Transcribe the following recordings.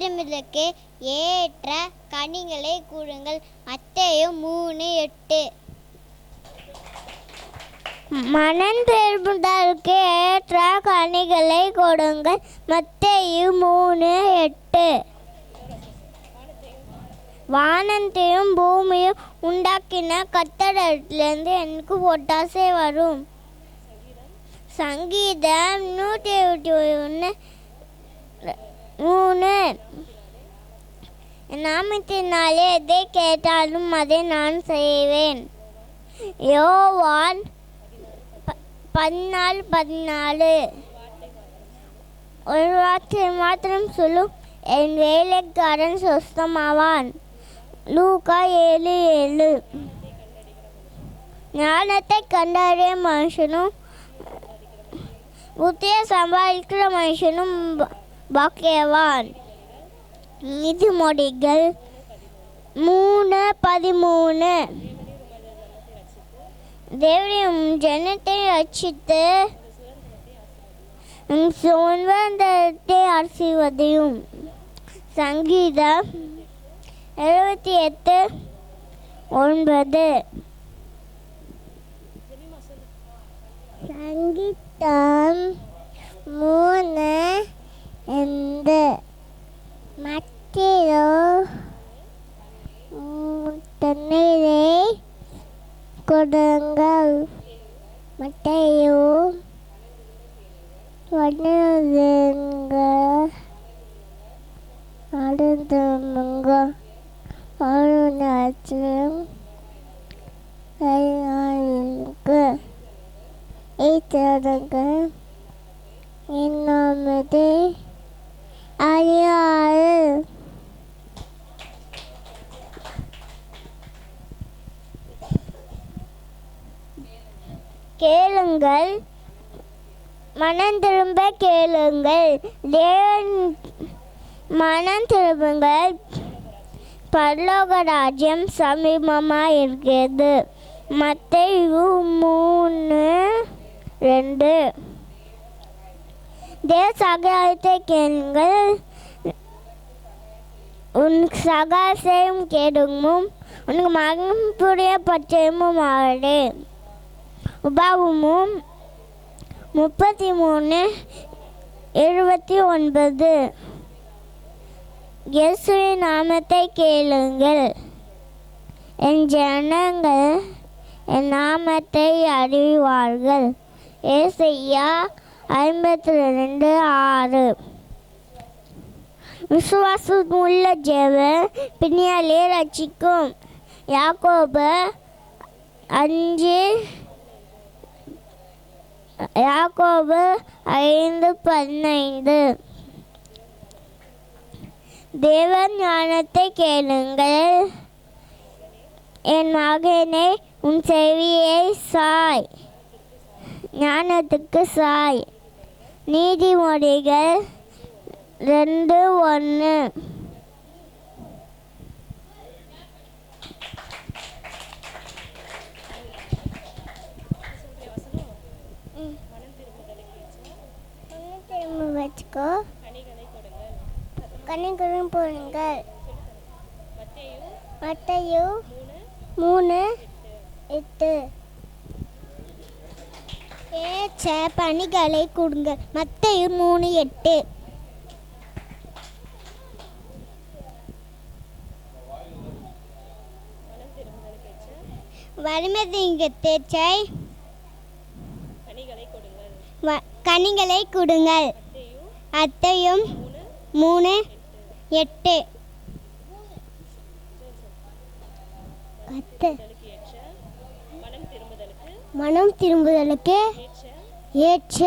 திருமுதலுக்கு ஏற்ற கனிகளை கூறுங்கள். மத்தேயு 3:8. மனம் திரும்புதலுக்கு ஏற்ற கனிகளை கொடுங்கள். மத்தேயு 3:8. வானத்தையும் பூமியும் உண்டாக்கின கர்த்தரிடத்திலிருந்து எனக்கு ஒத்தாசை வரும். சங்கீதம் 121:3. நாமத்தினாலே எதை கேட்டாலும் அதை நான் செய்வேன். யோவான் 14:14. ஒரு வார்த்தை மாத்திரம் சொல்லும், என் வேலைக்காரன் சொஸ்தமாவான். லூக்கா 7:7. ஞானத்தை கண்டறிய மனுஷனும் புத்தியை சம்பாதிக்கிற மனுஷனும் பாக்கியவான். நீதிமொழிகள் 3:13. தேவனும் ஜனத்தை ரட்சித்து சுதந்திரத்தை ஆசீர்வதியும். சங்கீதம் 78:9. சங்கீதம் 3:8. மத்தேயு தண்ணீரை கொடுங்கள். மத்தேயு அடுத்தவங்க என்னது அறியாறு. கேளுங்கள், மனம் திரும்ப கேளுங்கள். தேவன் மனம் திரும்புங்கள், பரலோக ராஜ்யம் சமீபமாக இருக்கிறது. மத்தேயு 3:2. தேவ சகாயத்தை கேளுங்கள், உன் சகாசையும் கேடுமும் உனக்கு மகனுடைய பச்சையமும் ஆவதே. உபாகமம் 33:29. இயேசுவின் நாமத்தை கேளுங்கள், என் ஜனங்கள் என் நாமத்தை அறிவார்கள். ஏசாயா 52:6. விசுவாசமுள்ள ஜெபம் பிணியாலே ரட்சிக்கும். யாக்கோபு 5:15. தேவ ஞானத்தை கேளுங்கள், என் மகனே உன் செவியை சாய், ஞானத்துக்கு சாய். நீதிமொழிகள் 2:1. வச்சுக்கோ, கனிகளும் போடுங்கள். மத்தேயு 3:8. ஏற்ற பணிகளை கொடுங்கள். மத்தேயு 3:8. வறுமை தேற்றை கனிகளை கொடுங்கள். மத்தேயு 3:8. மனம் திரும்புதலுக்கு ஏற்ற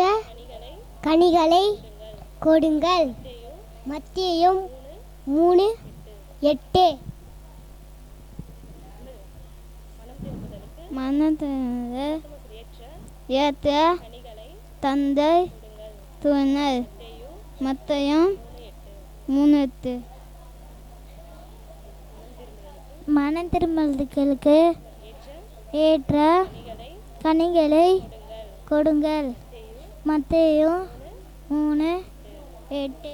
கனிகளை கொடுங்கள். மத்தேயு 3:8. மனத்திற்கு ஏற்ற தந்தை துணை. மத்தேயு 3:8. மனம் திரும்புதலுக்கு ஏற்ற கனிகளை கொடுங்கள். மத்தேயு 3:8.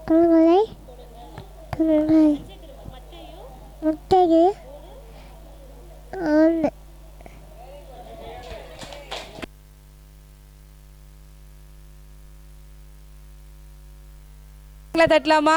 கண்களை முட்டையை ஒன்று தட்டலாமா?